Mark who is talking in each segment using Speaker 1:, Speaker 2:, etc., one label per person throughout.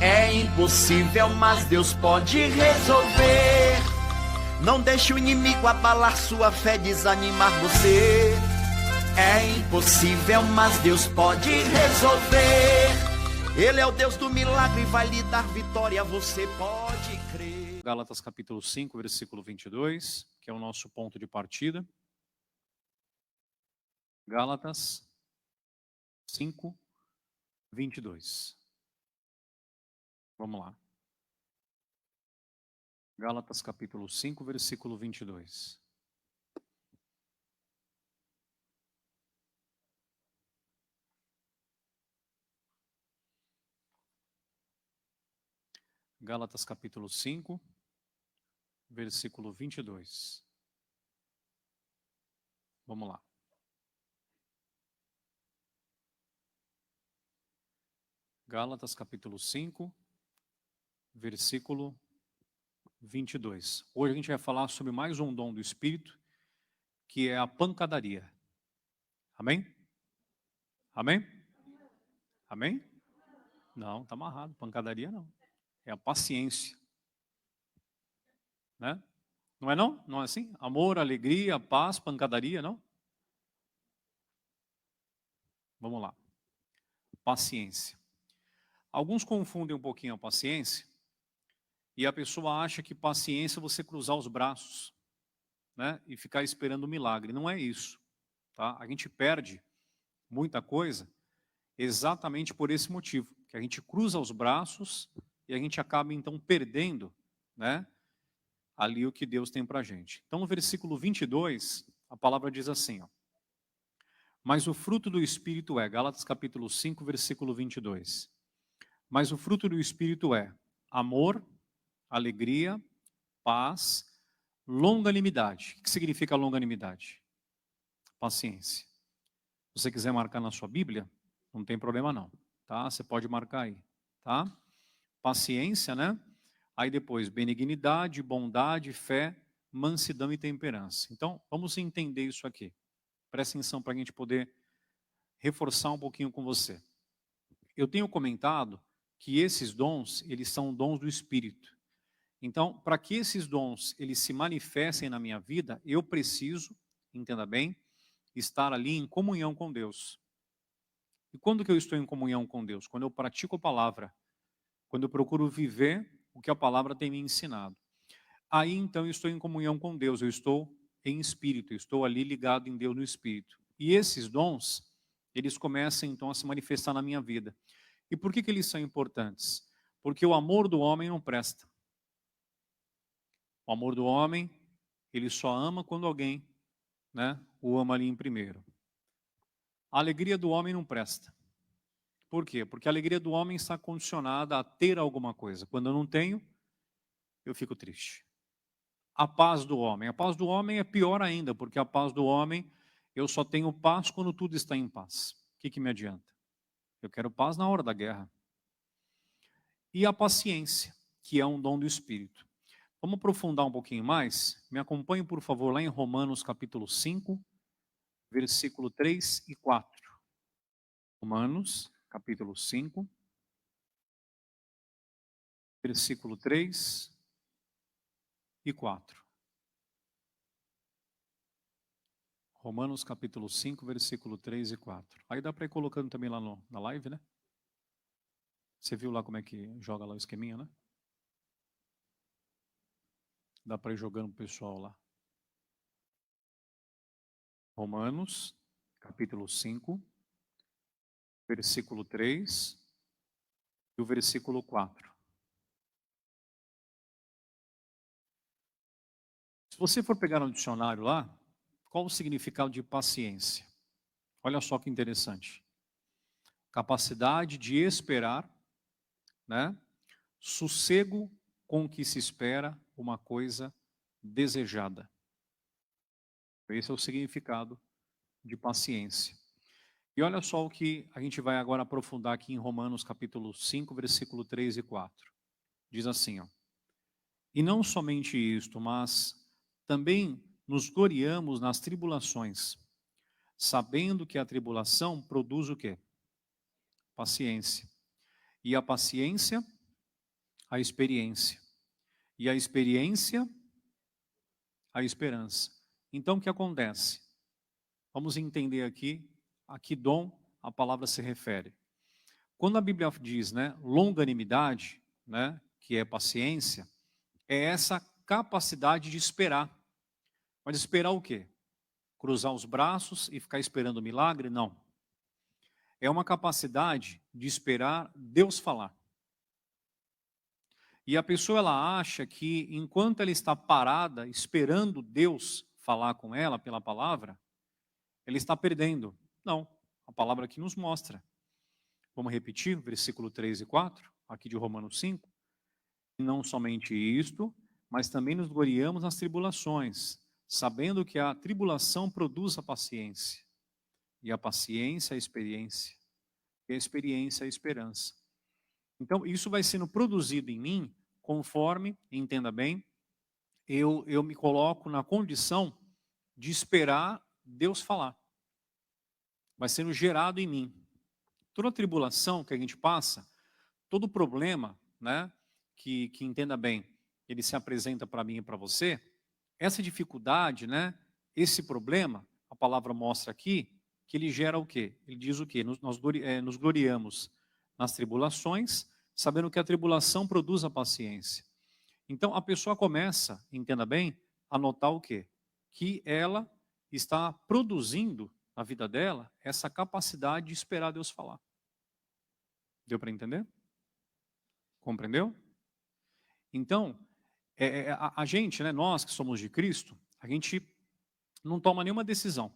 Speaker 1: É impossível, mas Deus pode resolver. Não deixe o inimigo abalar sua fé, desanimar você. É impossível, mas Deus pode resolver. Ele é o Deus do milagre e vai lhe dar vitória, você pode crer.
Speaker 2: Gálatas capítulo 5, versículo 22, que é o nosso ponto de partida. Gálatas 5, 22. Vamos lá. Gálatas capítulo 5, versículo 22. Gálatas capítulo 5, versículo 22. Vamos lá. Gálatas capítulo 5, versículo 22. Hoje a gente vai falar sobre mais um dom do Espírito, que é a pancadaria. Amém? Amém? Amém? Não, está amarrado. Pancadaria não. É a paciência. Né? Não é não? Não é assim? Amor, alegria, paz, pancadaria, não? Vamos lá. Paciência. Alguns confundem um pouquinho a paciência e a pessoa acha que paciência é você cruzar os braços, né, e ficar esperando o milagre. Não é isso. Tá? A gente perde muita coisa exatamente por esse motivo, que a gente cruza os braços e a gente acaba então perdendo, né, ali o que Deus tem para a gente. Então no versículo 22, a palavra diz assim, ó, mas o fruto do Espírito é, Gálatas capítulo 5, versículo 22, mas o fruto do Espírito é amor, alegria, paz, longanimidade. O que significa longanimidade? Paciência. Se você quiser marcar na sua Bíblia, não tem problema não, tá? Você pode marcar aí, tá? Paciência, né? Aí depois, benignidade, bondade, fé, mansidão e temperança. Então, vamos entender isso aqui. Presta atenção para a gente poder reforçar um pouquinho com você. Eu tenho comentado que esses dons, eles são dons do Espírito. Então, para que esses dons eles se manifestem na minha vida, eu preciso, entenda bem, estar ali em comunhão com Deus. E quando que eu estou em comunhão com Deus? Quando eu pratico a palavra, quando eu procuro viver o que a palavra tem me ensinado. Aí então eu estou em comunhão com Deus, eu estou em espírito, eu estou ali ligado em Deus no espírito. E esses dons, eles começam então a se manifestar na minha vida. E por que eles são importantes? Porque o amor do homem não presta. O amor do homem, ele só ama quando alguém, né, o ama ali em primeiro. A alegria do homem não presta. Por quê? Porque a alegria do homem está condicionada a ter alguma coisa. Quando eu não tenho, eu fico triste. A paz do homem é pior ainda, porque a paz do homem, eu só tenho paz quando tudo está em paz. O que me adianta? Eu quero paz na hora da guerra. E a paciência, que é um dom do Espírito. Vamos aprofundar um pouquinho mais? Me acompanhe, por favor, lá em Romanos capítulo 5, versículo 3 e 4. Romanos capítulo 5, versículo 3 e 4. Romanos capítulo 5, versículo 3 e 4. Aí dá para ir colocando também lá na live, né? Você viu lá como é que joga lá o esqueminha, né? Dá para ir jogando o pessoal lá. Romanos, capítulo 5, versículo 3 e o versículo 4. Se você for pegar no dicionário lá, qual o significado de paciência? Olha só que interessante. Capacidade de esperar, né? Sossego com que se espera uma coisa desejada. Esse é o significado de paciência. E olha só o que a gente vai agora aprofundar aqui em Romanos capítulo 5, versículo 3 e 4. Diz assim, ó. E não somente isto, mas também nos gloriamos nas tribulações, sabendo que a tribulação produz o quê? Paciência. E a paciência, a experiência. E a experiência, a esperança. Então, o que acontece? Vamos entender aqui a que dom a palavra se refere. Quando a Bíblia diz, né, longanimidade, né, que é paciência, é essa capacidade de esperar. Mas esperar o quê? Cruzar os braços e ficar esperando o milagre? Não. É uma capacidade de esperar Deus falar. E a pessoa ela acha que enquanto ela está parada esperando Deus falar com ela pela palavra, ela está perdendo. Não, a palavra aqui nos mostra. Vamos repetir, versículo 3 e 4, aqui de Romanos 5. E não somente isto, mas também nos gloriamos nas tribulações, sabendo que a tribulação produz a paciência, e a paciência a experiência, e a experiência a esperança. Então, isso vai sendo produzido em mim conforme, entenda bem, eu me coloco na condição de esperar Deus falar. Vai sendo gerado em mim. Toda tribulação que a gente passa, todo problema, né, que entenda bem, ele se apresenta para mim e para você, essa dificuldade, né, esse problema, a palavra mostra aqui, que ele gera o quê? Ele diz o quê? Nos gloriamos nas tribulações, sabendo que a tribulação produz a paciência. Então, a pessoa começa, entenda bem, a notar o quê? Que ela está produzindo na vida dela essa capacidade de esperar Deus falar. Deu para entender? Compreendeu? Então, a gente, né, nós que somos de Cristo, a gente não toma nenhuma decisão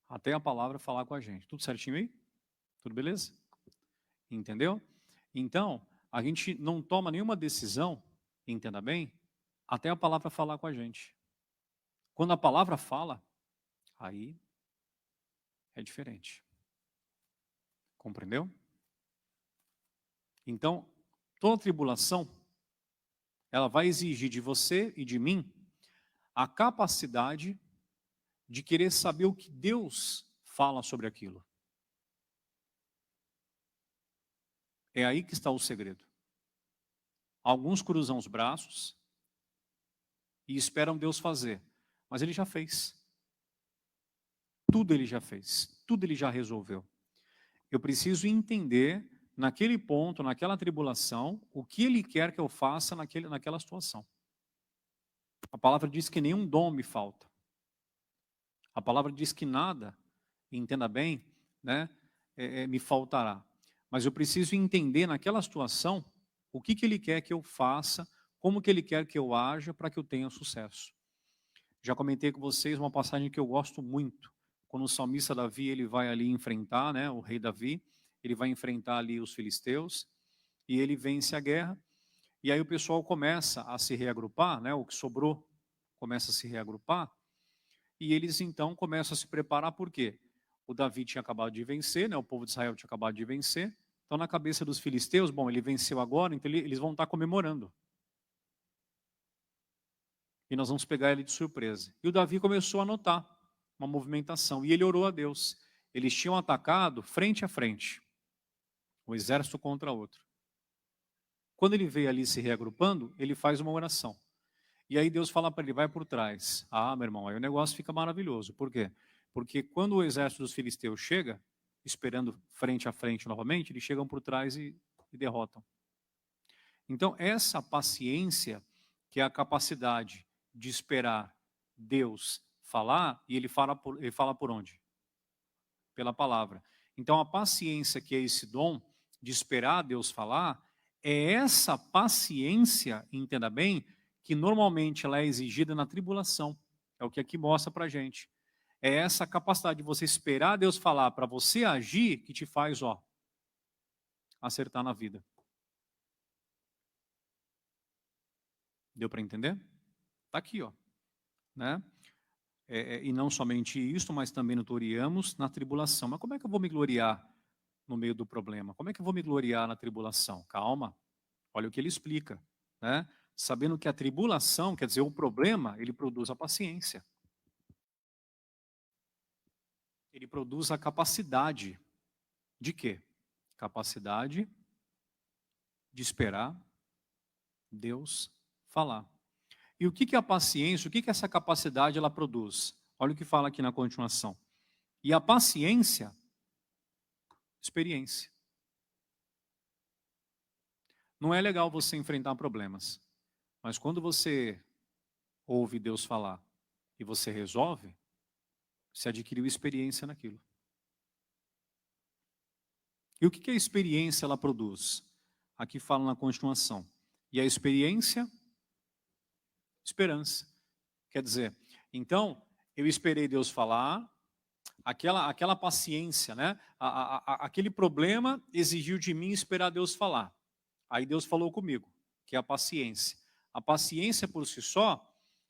Speaker 2: até a palavra falar com a gente. Tudo certinho aí? Tudo beleza? Entendeu? Então, a gente não toma nenhuma decisão, entenda bem, até a palavra falar com a gente. Quando a palavra fala, aí é diferente. Compreendeu? Então, toda tribulação, ela vai exigir de você e de mim a capacidade de querer saber o que Deus fala sobre aquilo. É aí que está o segredo. Alguns cruzam os braços e esperam Deus fazer, mas Ele já fez. Tudo Ele já fez, tudo Ele já resolveu. Eu preciso entender, naquele ponto, naquela tribulação, o que Ele quer que eu faça naquela situação. A palavra diz que nenhum dom me falta. A palavra diz que nada, entenda bem, né, me faltará. Mas eu preciso entender naquela situação o que Ele quer que eu faça, como que Ele quer que eu haja para que eu tenha sucesso. Já comentei com vocês uma passagem que eu gosto muito. Quando o salmista Davi ele vai ali enfrentar, né, o rei Davi, ele vai enfrentar ali os filisteus e ele vence a guerra. E aí o pessoal começa a se reagrupar, né, o que sobrou começa a se reagrupar. E eles então começam a se preparar, por quê? O Davi tinha acabado de vencer, né? O povo de Israel tinha acabado de vencer. Então, na cabeça dos filisteus, bom, ele venceu agora, então eles vão estar comemorando. E nós vamos pegar ele de surpresa. E o Davi começou a notar uma movimentação. E ele orou a Deus. Eles tinham atacado frente a frente. Um exército contra outro. Quando ele veio ali se reagrupando, ele faz uma oração. E aí Deus fala para ele, vai por trás. Ah, meu irmão, aí o negócio fica maravilhoso. Por quê? Porque quando o exército dos filisteus chega, esperando frente a frente novamente, eles chegam por trás e derrotam. Então, essa paciência, que é a capacidade de esperar Deus falar, e ele fala por onde? Pela palavra. Então, a paciência, que é esse dom de esperar Deus falar, é essa paciência, entenda bem, que normalmente ela é exigida na tribulação. É o que aqui mostra para a gente. É essa capacidade de você esperar Deus falar para você agir que te faz, acertar na vida. Deu para entender? Está aqui, né? E não somente isso, mas também nos gloriamos na tribulação. Mas como é que eu vou me gloriar no meio do problema? Como é que eu vou me gloriar na tribulação? Calma, olha o que ele explica, né? Sabendo que a tribulação, quer dizer, o problema, ele produz a paciência. Ele produz a capacidade de quê? Capacidade de esperar Deus falar. E o que é a paciência? O que é essa capacidade ela produz? Olha o que fala aqui na continuação. E a paciência, experiência. Não é legal você enfrentar problemas, mas quando você ouve Deus falar e você resolve, você adquiriu experiência naquilo. E o que a experiência ela produz? Aqui fala na continuação. E a experiência, esperança. Quer dizer, então, eu esperei Deus falar, aquela paciência, né? Aquele problema exigiu de mim esperar Deus falar. Aí Deus falou comigo, que é a paciência. A paciência por si só,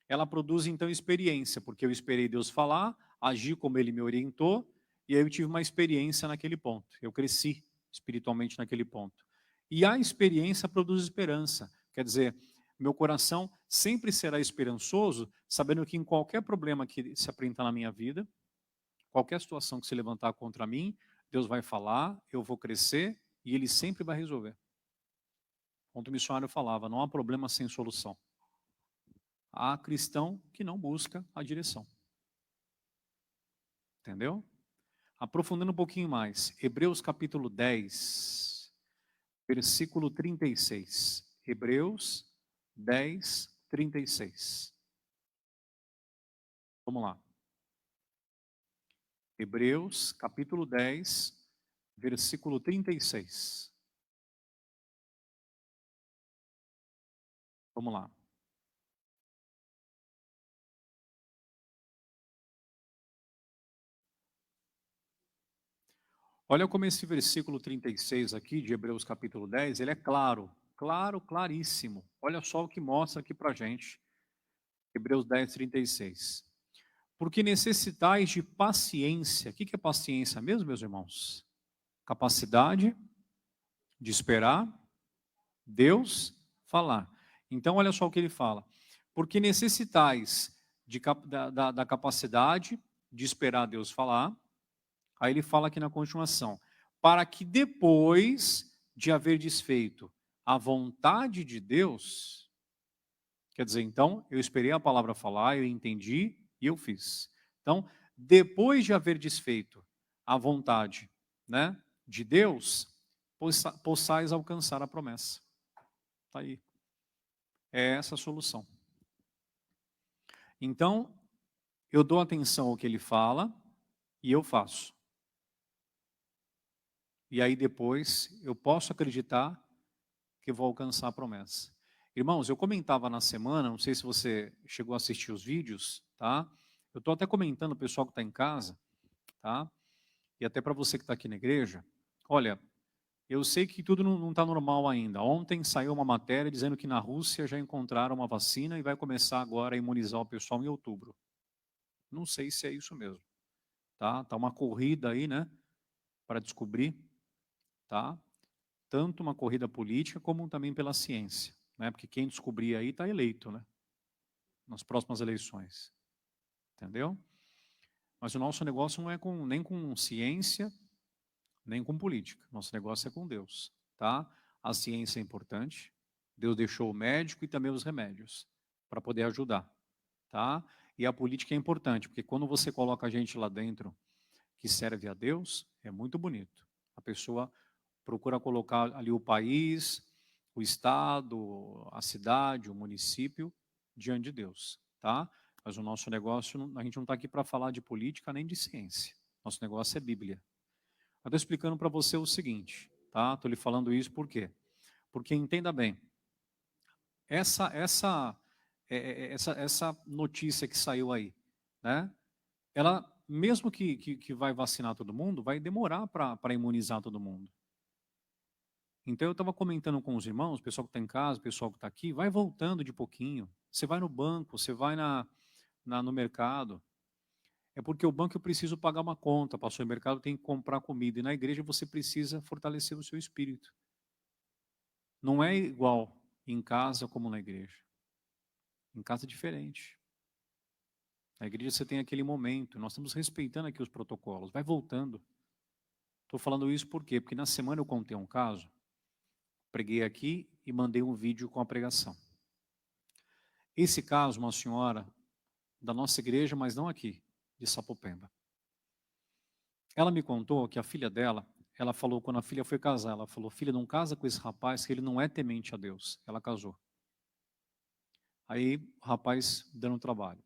Speaker 2: ela produz então experiência, porque eu esperei Deus falar, agi como Ele me orientou, e aí eu tive uma experiência naquele ponto. Eu cresci espiritualmente naquele ponto. E a experiência produz esperança. Quer dizer, meu coração sempre será esperançoso, sabendo que em qualquer problema que se apresentar na minha vida, qualquer situação que se levantar contra mim, Deus vai falar, eu vou crescer e Ele sempre vai resolver. Ontem o missionário falava, não há problema sem solução. Há cristão que não busca a direção. Entendeu? Aprofundando um pouquinho mais, Hebreus capítulo 10, versículo 36. Hebreus 10, 36. Vamos lá. Hebreus capítulo 10, versículo 36. Vamos lá. Olha como esse versículo 36 aqui de Hebreus capítulo 10, ele é claro, claríssimo. Olha só o que mostra aqui pra gente. Hebreus 10, 36. Porque necessitais de paciência. O que é paciência mesmo, meus irmãos? Capacidade de esperar Deus falar. Então, olha só o que ele fala. Porque necessitais da capacidade de esperar Deus falar. Aí ele fala aqui na continuação. Para que depois de haver desfeito a vontade de Deus, quer dizer, então, eu esperei a palavra falar, eu entendi e eu fiz. Então, depois de haver desfeito a vontade, né, de Deus, possais alcançar a promessa. Está aí. É essa a solução. Então, eu dou atenção ao que ele fala e eu faço. E aí depois eu posso acreditar que vou alcançar a promessa. Irmãos, eu comentava na semana, não sei se você chegou a assistir os vídeos, tá? Eu estou até comentando o pessoal que está em casa, tá? E até para você que está aqui na igreja. Olha, eu sei que tudo não está normal ainda. Ontem saiu uma matéria dizendo que na Rússia já encontraram uma vacina e vai começar agora a imunizar o pessoal em outubro. Não sei se é isso mesmo, tá? Tá uma corrida aí, né? Para descobrir, tá? Tanto uma corrida política como também pela ciência, né? Porque quem descobrir aí está eleito, né? Nas próximas eleições, entendeu? Mas o nosso negócio não é nem com ciência, nem com política. Nosso negócio é com Deus, tá? A ciência é importante. Deus deixou o médico e também os remédios para poder ajudar, tá? E a política é importante, porque quando você coloca a gente lá dentro que serve a Deus, é muito bonito. A pessoa procura colocar ali o país, o estado, a cidade, o município diante de Deus, tá? Mas o nosso negócio, a gente não está aqui para falar de política nem de ciência. Nosso negócio é Bíblia. Eu estou explicando para você o seguinte, tá? Estou lhe falando isso por quê? Porque entenda bem, essa notícia que saiu aí, né? Ela, mesmo que vai vacinar todo mundo, vai demorar para imunizar todo mundo. Então eu estava comentando com os irmãos, o pessoal que está em casa, o pessoal que está aqui, vai voltando de pouquinho. Você vai no banco, você vai no mercado. É porque o banco eu preciso pagar uma conta, passou no mercado tem que comprar comida. E na igreja você precisa fortalecer o seu espírito. Não é igual em casa como na igreja. Em casa é diferente. Na igreja você tem aquele momento, nós estamos respeitando aqui os protocolos, vai voltando. Estou falando isso por quê? Porque na semana eu contei um caso, preguei aqui e mandei um vídeo com a pregação. Esse caso, uma senhora da nossa igreja, mas não aqui, de Sapopemba. Ela me contou que a filha dela, ela falou, quando a filha foi casar, ela falou, filha, não casa com esse rapaz, que ele não é temente a Deus. Ela casou. Aí o rapaz dando trabalho.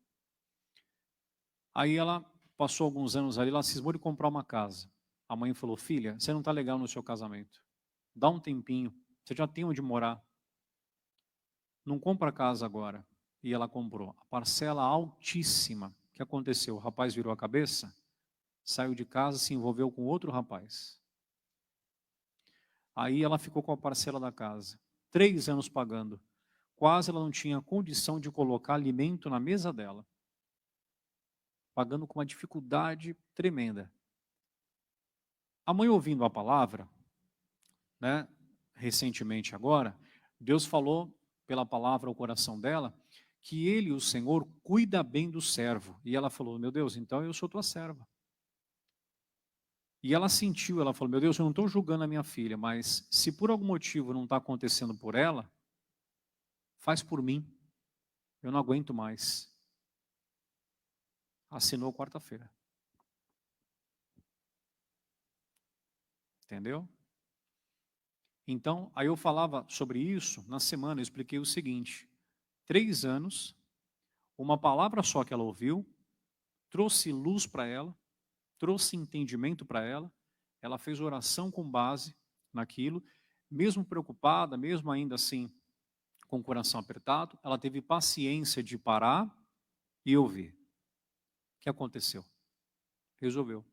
Speaker 2: Aí ela passou alguns anos ali, ela cismou de comprar uma casa. A mãe falou, filha, você não está legal no seu casamento. Dá um tempinho, você já tem onde morar. Não compra casa agora. E ela comprou. A parcela altíssima. O que aconteceu? O rapaz virou a cabeça, saiu de casa, se envolveu com outro rapaz. Aí ela ficou com a parcela da casa. 3 anos pagando. Quase ela não tinha condição de colocar alimento na mesa dela. Pagando com uma dificuldade tremenda. A mãe ouvindo a palavra, né, recentemente agora, Deus falou pela palavra ao coração dela, que ele, o Senhor, cuida bem do servo. E ela falou, meu Deus, então eu sou tua serva. E ela sentiu, ela falou, meu Deus, eu não estou julgando a minha filha, mas se por algum motivo não está acontecendo por ela, faz por mim. Eu não aguento mais. Assinou quarta-feira. Entendeu? Então, aí eu falava sobre isso, na semana eu expliquei o seguinte, 3 anos, uma palavra só que ela ouviu, trouxe luz para ela, trouxe entendimento para ela, ela fez oração com base naquilo, mesmo preocupada, mesmo ainda assim, com o coração apertado, ela teve paciência de parar e ouvir. O que aconteceu? Resolveu.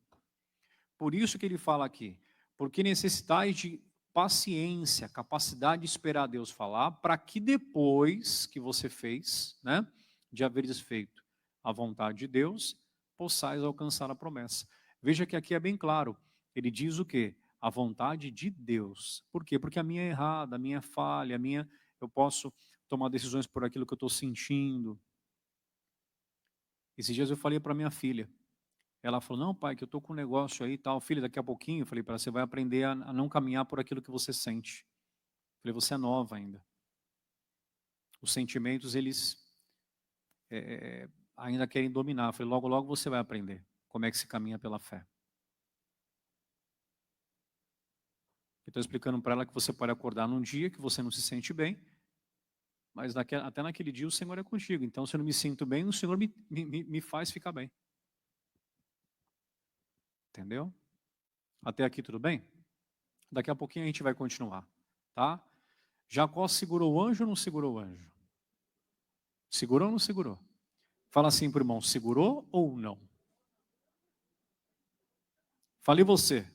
Speaker 2: Por isso que ele fala aqui, porque necessitais de paciência, capacidade de esperar Deus falar, para que depois que você fez, né, de haveres feito a vontade de Deus, possais alcançar a promessa. Veja que aqui é bem claro, ele diz o quê? A vontade de Deus. Por quê? Porque a minha é errada, a minha é falha, eu posso tomar decisões por aquilo que eu estou sentindo. Esses dias eu falei para minha filha, ela falou, não pai, que eu estou com um negócio aí e tal. Filha, daqui a pouquinho, eu falei para ela, você vai aprender a não caminhar por aquilo que você sente. Eu falei, você é nova ainda. Os sentimentos, eles ainda querem dominar. Eu falei, logo, logo você vai aprender como é que se caminha pela fé. Eu estou explicando para ela que você pode acordar num dia que você não se sente bem, mas até naquele dia o Senhor é contigo. Então, se eu não me sinto bem, o Senhor me faz ficar bem. Entendeu? Até aqui tudo bem? Daqui a pouquinho a gente vai continuar, tá? Jacó segurou o anjo ou não segurou o anjo? Segurou ou não segurou? Fala assim para o irmão, segurou ou não? Fale você,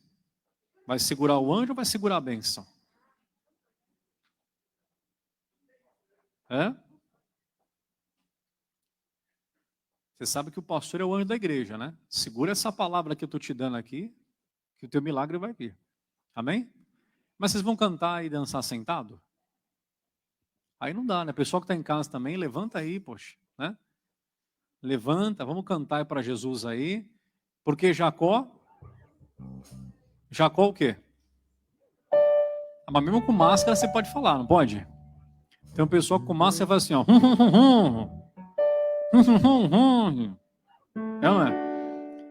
Speaker 2: vai segurar o anjo ou vai segurar a bênção? Você sabe que o pastor é o anjo da igreja, né? Segura essa palavra que eu estou te dando aqui, que o teu milagre vai vir. Amém? Mas vocês vão cantar e dançar sentado? Aí não dá, né? Pessoal que está em casa também, levanta aí, poxa, né? Levanta, vamos cantar para Jesus aí. Porque Jacó o quê? Mas mesmo com máscara você pode falar, não pode? Tem um pessoal que com máscara faz assim, ó. Não é?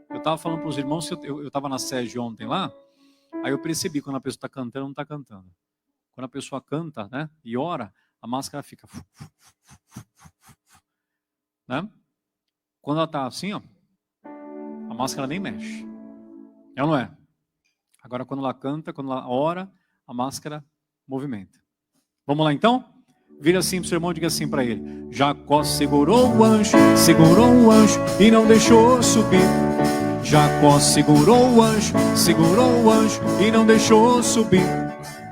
Speaker 2: Eu estava falando para os irmãos, eu estava na sede ontem lá, aí eu percebi quando a pessoa está cantando ou não está cantando. Quando a pessoa canta, né, e ora, a máscara fica. Né? Quando ela está assim, ó, a máscara nem mexe. É ou não é? Agora quando ela canta, quando ela ora, a máscara movimenta. Vamos lá então? Vira assim para o seu irmão e diga assim para ele. Jacó segurou o anjo e não deixou subir. Jacó segurou o anjo e não deixou subir.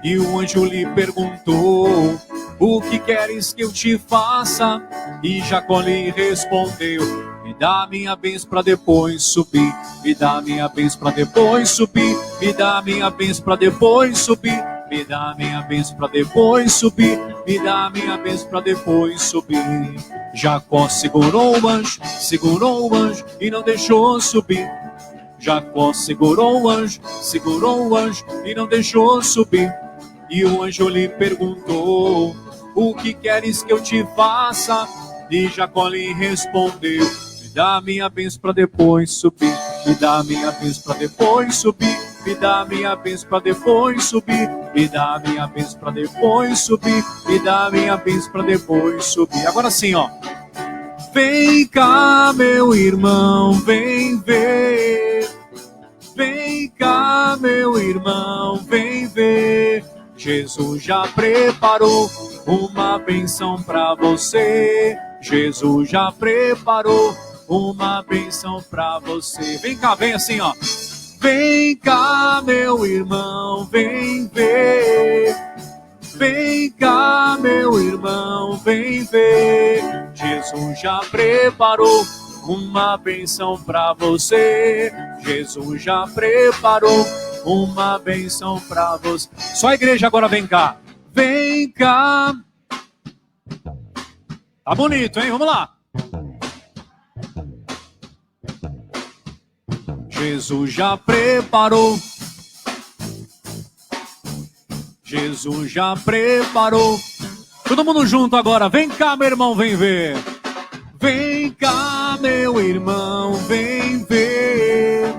Speaker 2: E o anjo lhe perguntou, o que queres que eu te faça? E Jacó lhe respondeu, me dá minha bênção para depois subir. Me dá minha bênção para depois subir. Me dá minha bênção para depois subir. Me dá minha bênção para depois subir. Me dá minha bênção para depois subir. Jacó segurou o anjo e não deixou subir. Jacó segurou o anjo e não deixou subir. E o anjo lhe perguntou: o que queres que eu te faça? E Jacó lhe respondeu: me dá minha bênção para depois subir. Me dá minha bênção para depois subir. Me dá minha bênção para depois subir. Me dá minha bênção para depois subir. Me dá minha bênção para depois subir. Agora sim, ó. Vem cá, meu irmão, vem ver. Vem cá, meu irmão, vem ver. Jesus já preparou uma bênção para você. Jesus já preparou uma bênção para você. Vem cá, vem assim, ó. Vem cá, meu irmão, vem ver. Vem cá, meu irmão, vem ver. Jesus já preparou uma bênção para você. Jesus já preparou uma bênção para você. Só a igreja agora, vem cá. Vem cá. Tá bonito, hein? Vamos lá. Jesus já preparou. Jesus já preparou. Todo mundo junto agora. Vem cá, meu irmão, vem ver. Vem cá, meu irmão, vem ver.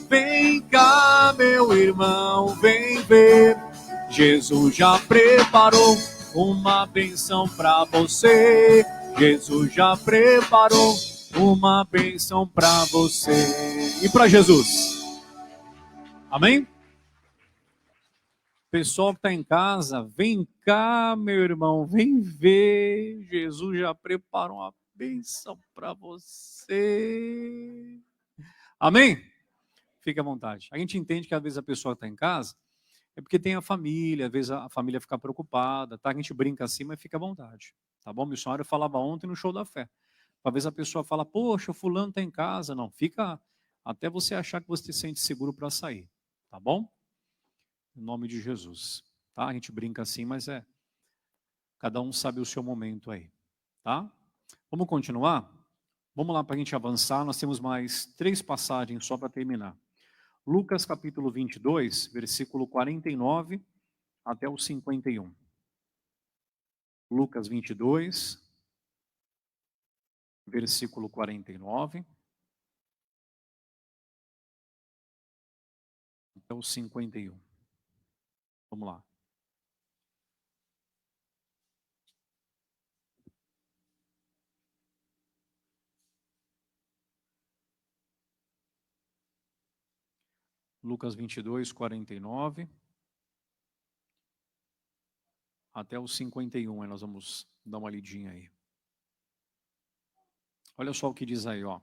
Speaker 2: Vem cá, meu irmão, vem ver. Jesus já preparou uma bênção para você. Jesus já preparou uma bênção para você e para Jesus. Amém? Pessoal que está em casa, vem cá, meu irmão, vem ver. Jesus já preparou uma bênção para você. Amém? Fique à vontade. A gente entende que às vezes a pessoa está em casa é porque tem a família, às vezes a família fica preocupada, tá? A gente brinca assim, mas fica à vontade. Tá bom? O missionário falava ontem no show da fé. Às vezes a pessoa fala, poxa, o fulano está em casa. Não, fica até você achar que você se sente seguro para sair. Tá bom? Em nome de Jesus. Tá? A gente brinca assim, mas cada um sabe o seu momento aí. Tá? Vamos continuar? Vamos lá para a gente avançar. Nós temos mais 3 passagens só para terminar. Lucas capítulo 22, versículo 49 até o 51. Lucas 22, versículo 49 até o 51. Vamos lá. Lucas 22, 49 até o 51. Aí nós vamos dar uma lidinha aí. Olha só o que diz aí, ó.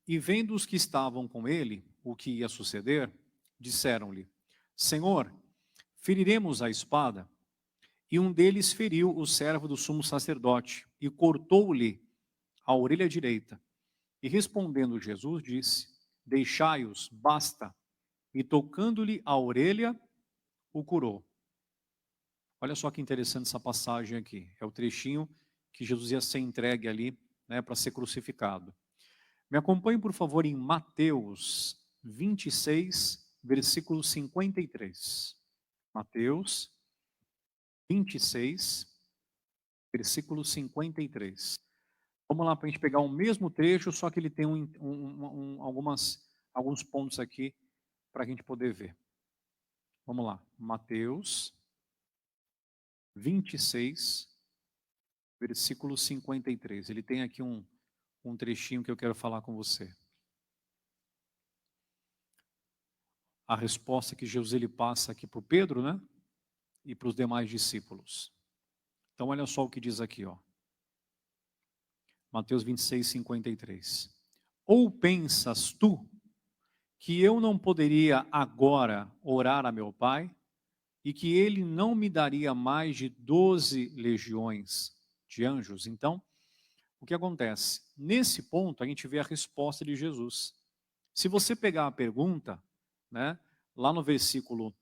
Speaker 2: E vendo os que estavam com ele o que ia suceder, disseram-lhe: Senhor, feriremos a espada? E um deles feriu o servo do sumo sacerdote e cortou-lhe a orelha direita. E respondendo Jesus, disse: Deixai-os, basta. E tocando-lhe a orelha, o curou. Olha só que interessante essa passagem aqui. É o trechinho que Jesus ia ser entregue ali, né, para ser crucificado. Me acompanhe, por favor, em Mateus 26, versículo 53. Mateus 26, versículo 53. Vamos lá para a gente pegar o mesmo trecho, só que ele tem alguns pontos aqui para a gente poder ver. Vamos lá. Mateus 26, versículo 53. Ele tem aqui um trechinho que eu quero falar com você. A resposta que Jesus ele passa aqui para o Pedro, né? E para os demais discípulos. Então, olha só o que diz aqui, ó. Mateus 26, 53. Ou pensas tu que eu não poderia agora orar a meu Pai e que ele não me daria mais de 12 legiões de anjos? Então, o que acontece? Nesse ponto, a gente vê a resposta de Jesus. Se você pegar a pergunta, né, lá no versículo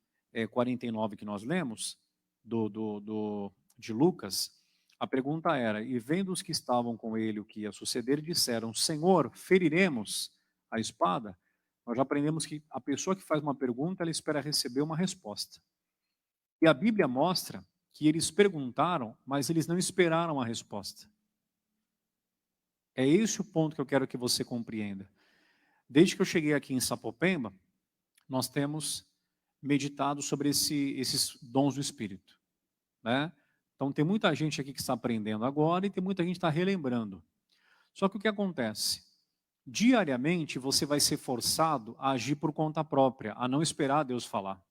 Speaker 2: 49 que nós lemos, de Lucas, a pergunta era: e vendo os que estavam com ele o que ia suceder, disseram: Senhor, feriremos a espada? Nós já aprendemos que a pessoa que faz uma pergunta, ela espera receber uma resposta. E a Bíblia mostra que eles perguntaram, mas eles não esperaram a resposta. É esse o ponto que eu quero que você compreenda. Desde que eu cheguei aqui em Sapopemba, nós temos meditado sobre esses dons do Espírito, né? Então tem muita gente aqui que está aprendendo agora e tem muita gente que está relembrando. Só que o que acontece? Diariamente você vai ser forçado a agir por conta própria, a não esperar Deus falar.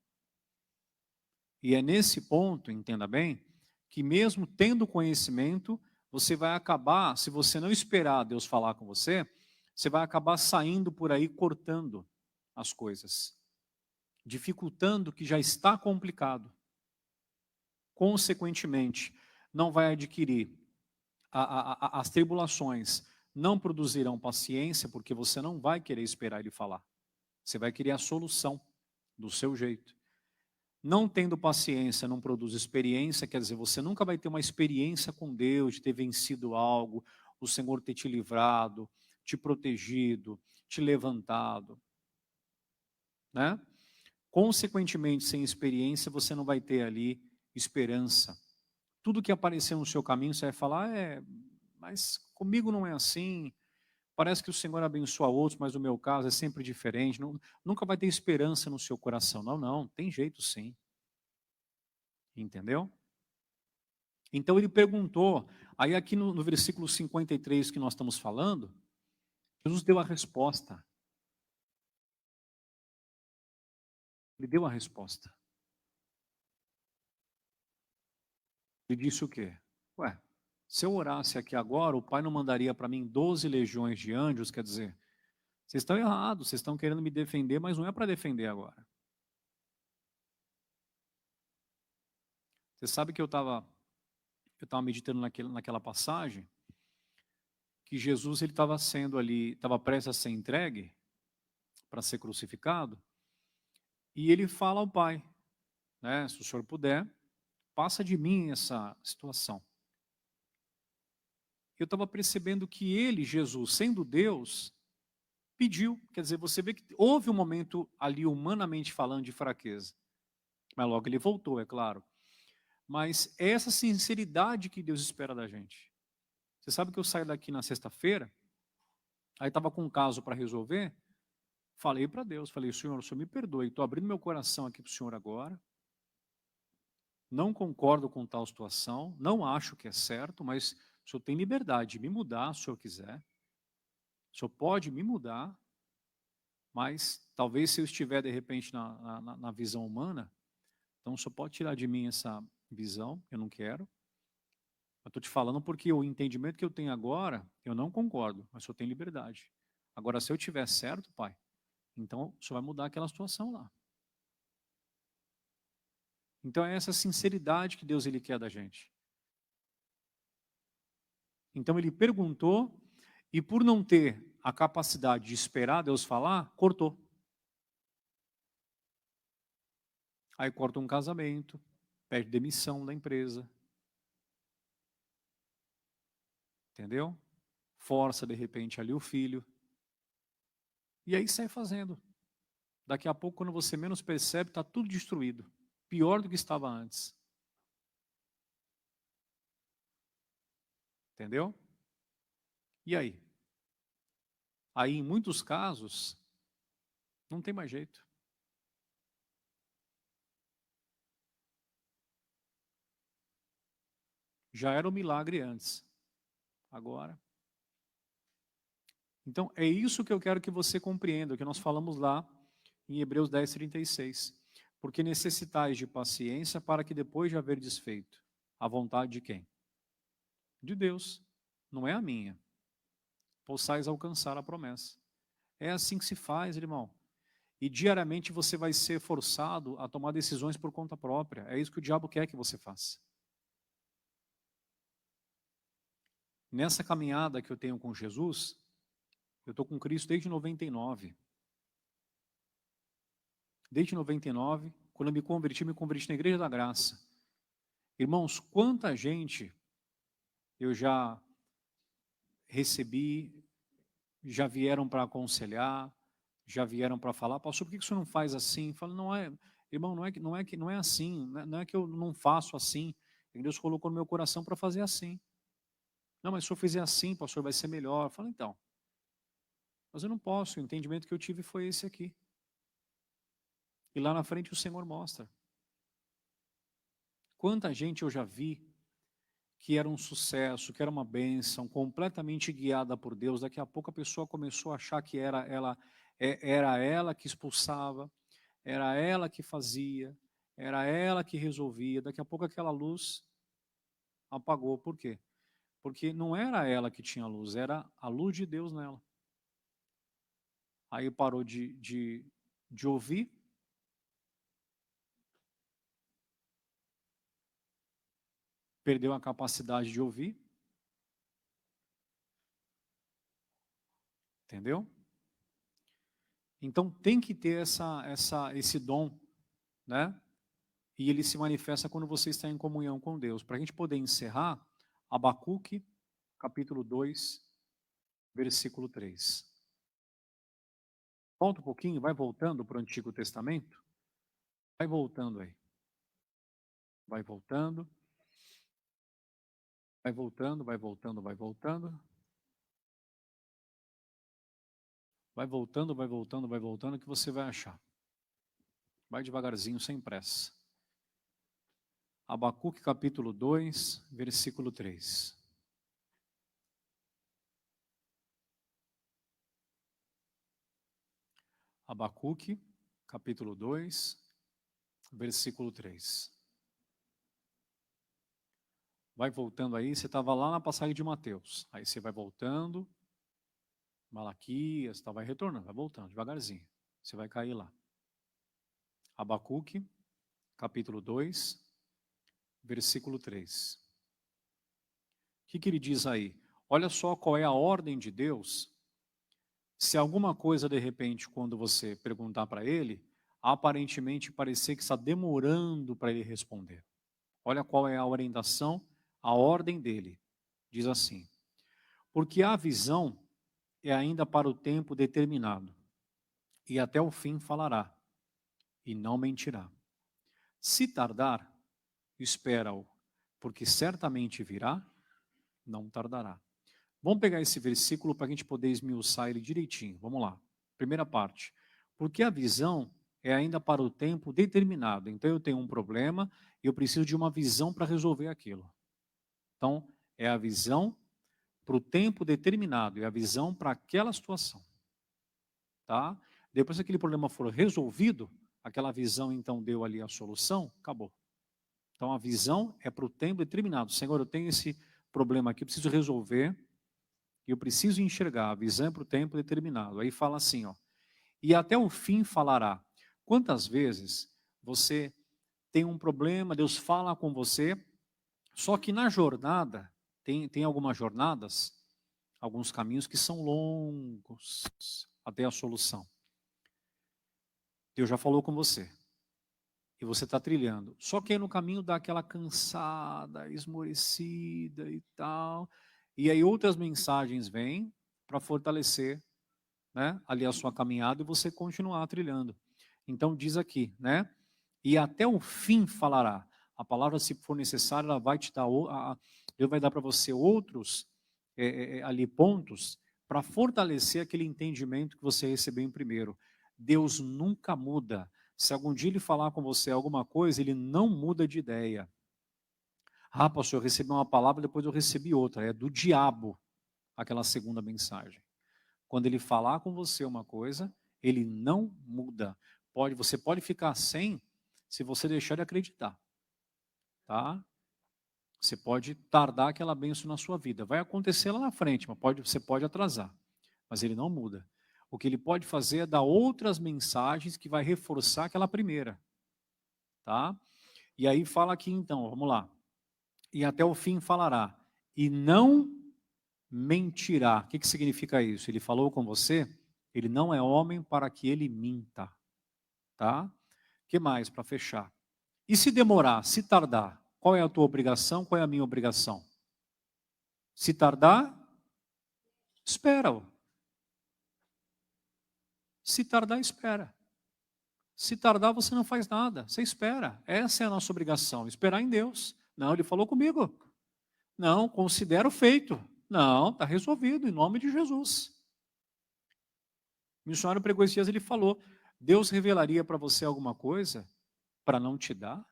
Speaker 2: E é nesse ponto, entenda bem, que mesmo tendo conhecimento, você vai acabar, se você não esperar Deus falar com você, você vai acabar saindo por aí cortando as coisas, dificultando o que já está complicado. Consequentemente, não vai adquirir as tribulações, não produzirão paciência, porque você não vai querer esperar ele falar. Você vai querer a solução do seu jeito. Não tendo paciência, não produz experiência, quer dizer, você nunca vai ter uma experiência com Deus, de ter vencido algo, o Senhor ter te livrado, te protegido, te levantado, né? Consequentemente, sem experiência, você não vai ter ali esperança. Tudo que aparecer no seu caminho, você vai falar, mas comigo não é assim, parece que o Senhor abençoa outros, mas no meu caso é sempre diferente, nunca vai ter esperança no seu coração. Não, tem jeito sim. Entendeu? Então ele perguntou, aí aqui no versículo 53 que nós estamos falando, Jesus deu a resposta. Ele deu a resposta. Ele disse o quê? Ué, se eu orasse aqui agora, o Pai não mandaria para mim 12 legiões de anjos, quer dizer, vocês estão errados, vocês estão querendo me defender, mas não é para defender agora. Você sabe que eu estava meditando naquela passagem, que Jesus ele estava sendo ali, estava prestes a ser entregue para ser crucificado, e ele fala ao Pai, né, se o Senhor puder, passa de mim essa situação. Eu estava percebendo que ele, Jesus, sendo Deus, pediu. Quer dizer, você vê que houve um momento ali, humanamente falando, de fraqueza. Mas logo ele voltou, é claro. Mas é essa sinceridade que Deus espera da gente. Você sabe que eu saí daqui na sexta-feira, aí estava com um caso para resolver, falei para Deus, falei, Senhor, o Senhor me perdoe, estou abrindo meu coração aqui para o Senhor agora, não concordo com tal situação, não acho que é certo, mas o Senhor tem liberdade de me mudar, se o Senhor quiser. O Senhor pode me mudar, mas talvez se eu estiver, de repente, na visão humana, então o Senhor pode tirar de mim essa visão, eu não quero. Eu estou te falando porque o entendimento que eu tenho agora, eu não concordo, mas o Senhor tem liberdade. Agora, se eu tiver certo, Pai, então o Senhor vai mudar aquela situação lá. Então é essa sinceridade que Deus ele quer da gente. Então ele perguntou e por não ter a capacidade de esperar Deus falar, cortou. Aí corta um casamento, pede demissão da empresa. Entendeu? Força de repente ali o filho. E aí sai fazendo. Daqui a pouco, quando você menos percebe, está tudo destruído. Pior do que estava antes. Entendeu? E aí? Aí, em muitos casos, não tem mais jeito. Já era um milagre antes. Agora. Então, é isso que eu quero que você compreenda, que nós falamos lá em Hebreus 10, 36. Porque necessitais de paciência para que depois de haver desfeito, a vontade de quem? De Deus, não é a minha. Possais alcançar a promessa. É assim que se faz, irmão. E diariamente você vai ser forçado a tomar decisões por conta própria. É isso que o diabo quer que você faça. Nessa caminhada que eu tenho com Jesus, eu estou com Cristo desde 99. Desde 99, quando eu me converti na Igreja da Graça. Irmãos, quanta gente eu já recebi, já vieram para aconselhar, já vieram para falar, pastor, por que o senhor não faz assim? Eu falo, não é, Irmão, não é assim, não é que eu não faço assim. Deus colocou no meu coração para fazer assim. Não, mas se eu fizer assim, pastor, vai ser melhor. Eu falo, então, mas eu não posso, o entendimento que eu tive foi esse aqui. E lá na frente o Senhor mostra. Quanta gente eu já vi que era um sucesso, que era uma bênção, completamente guiada por Deus. Daqui a pouco a pessoa começou a achar que era ela que expulsava, era ela que fazia, era ela que resolvia. Daqui a pouco aquela luz apagou. Por quê? Porque não era ela que tinha luz, era a luz de Deus nela. Aí parou de ouvir, perdeu a capacidade de ouvir, entendeu? Então tem que ter esse dom, né? E ele se manifesta quando você está em comunhão com Deus. Para a gente poder encerrar, Abacuque, capítulo 2, versículo 3. Volta um pouquinho, vai voltando para o Antigo Testamento. Vai voltando aí. Vai voltando. Vai voltando, vai voltando, vai voltando. Vai voltando, vai voltando, vai voltando, que você vai achar. Vai devagarzinho, sem pressa. Abacuque capítulo 2, versículo 3. Abacuque, capítulo 2, versículo 3. Vai voltando aí, você estava lá na passagem de Mateus. Aí você vai voltando, Malaquias, vai retornando, vai voltando, devagarzinho. Você vai cair lá. Abacuque, capítulo 2, versículo 3. O que ele diz aí? Olha só qual é a ordem de Deus. Se alguma coisa, de repente, quando você perguntar para ele, aparentemente parecer que está demorando para ele responder. Olha qual é a orientação, a ordem dele. Diz assim: porque a visão é ainda para o tempo determinado, e até o fim falará, e não mentirá. Se tardar, espera-o, porque certamente virá, não tardará. Vamos pegar esse versículo para a gente poder esmiuçar ele direitinho. Vamos lá. Primeira parte. Porque a visão é ainda para o tempo determinado. Então eu tenho um problema e eu preciso de uma visão para resolver aquilo. Então, é a visão para o tempo determinado, é a visão para aquela situação. Tá? Depois que aquele problema for resolvido, aquela visão então deu ali a solução, acabou. Então a visão é para o tempo determinado. Senhor, eu tenho esse problema aqui, eu preciso resolver, e eu preciso enxergar. A visão é para o tempo determinado. Aí fala assim, ó, e até o fim falará. Quantas vezes você tem um problema, Deus fala com você, só que na jornada, tem algumas jornadas, alguns caminhos que são longos até a solução. Deus já falou com você. E você está trilhando. Só que aí no caminho dá aquela cansada, esmorecida e tal. E aí outras mensagens vêm para fortalecer, né, ali a sua caminhada e você continuar trilhando. Então diz aqui, né? E até o fim falará. A palavra, se for necessária, ela vai te dar, Deus vai dar para você outros ali pontos para fortalecer aquele entendimento que você recebeu em primeiro. Deus nunca muda. Se algum dia ele falar com você alguma coisa, ele não muda de ideia. Ah, pastor, eu recebi uma palavra, depois eu recebi outra. É do diabo aquela segunda mensagem. Quando ele falar com você uma coisa, ele não muda. Você pode ficar sem, se você deixar de acreditar. Tá? Você pode tardar aquela bênção na sua vida. Vai acontecer lá na frente, mas você pode atrasar. Mas ele não muda. O que ele pode fazer é dar outras mensagens que vai reforçar aquela primeira. Tá? E aí fala aqui então, vamos lá. E até o fim falará. E não mentirá. O que significa isso? Ele falou com você, ele não é homem para que ele minta. Tá? O que mais para fechar? E se demorar, se tardar, qual é a tua obrigação, qual é a minha obrigação? Se tardar, espera-o. Se tardar, espera. Se tardar, você não faz nada, você espera. Essa é a nossa obrigação, esperar em Deus. Não, ele falou comigo. Não, considero feito. Não, está resolvido, em nome de Jesus. O missionário pregou esses dias, ele falou, Deus revelaria para você alguma coisa para não te dar?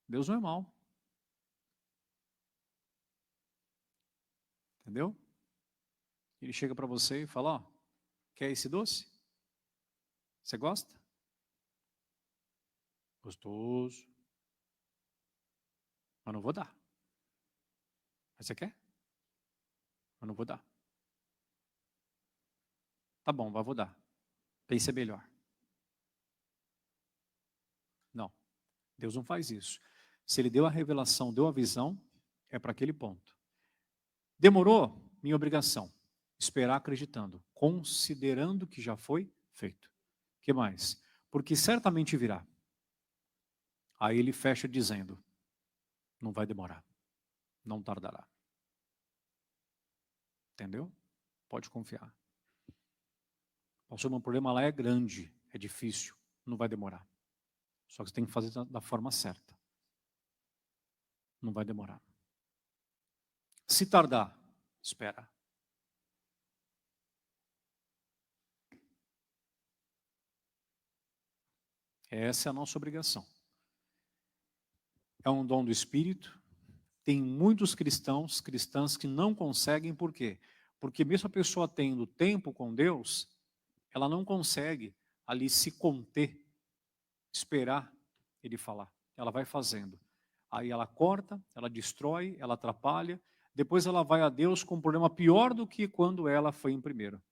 Speaker 2: Deus não é mau. Entendeu? Ele chega para você e fala, ó, quer esse doce? Você gosta? Gostoso. Mas não vou dar. Mas você quer? Mas não vou dar. Tá bom, vou dar. Pense melhor. Não. Deus não faz isso. Se ele deu a revelação, deu a visão, é para aquele ponto. Demorou? Minha obrigação. Esperar acreditando, considerando que já foi feito. O que mais? Porque certamente virá. Aí ele fecha dizendo, não vai demorar, não tardará. Entendeu? Pode confiar. Pastor, meu problema lá é grande, é difícil, não vai demorar. Só que você tem que fazer da forma certa. Não vai demorar. Se tardar, espera. Essa é a nossa obrigação. É um dom do Espírito. Tem muitos cristãs que não conseguem, por quê? Porque mesmo a pessoa tendo tempo com Deus, ela não consegue ali se conter, esperar ele falar. Ela vai fazendo. Aí ela corta, ela destrói, ela atrapalha. Depois ela vai a Deus com um problema pior do que quando ela foi em primeiro.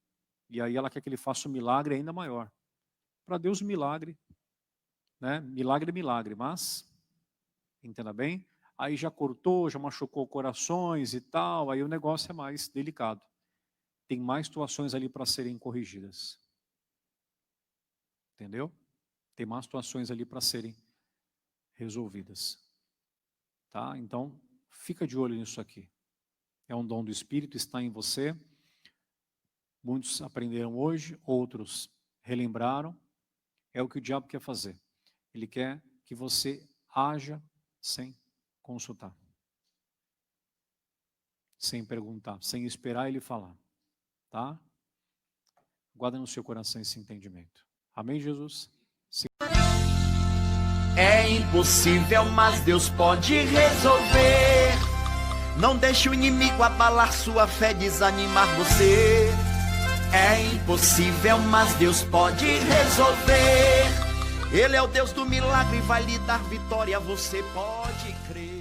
Speaker 2: E aí ela quer que ele faça um milagre ainda maior. Para Deus, milagre, né? Milagre é milagre, mas, entenda bem, aí já cortou, já machucou corações e tal, aí o negócio é mais delicado. Tem mais situações ali para serem corrigidas. Entendeu? Tem mais situações ali para serem resolvidas. Tá? Então, fica de olho nisso aqui. É um dom do Espírito, está em você. Muitos aprenderam hoje, outros relembraram. É o que o diabo quer fazer. Ele quer que você haja sem consultar. Sem perguntar, sem esperar ele falar. Tá? Guarda no seu coração esse entendimento. Amém, Jesus?
Speaker 1: É impossível, mas Deus pode resolver. Não deixe o inimigo abalar sua fé, desanimar você. É impossível, mas Deus pode resolver. Ele é o Deus do milagre, vai lhe dar vitória, você pode crer.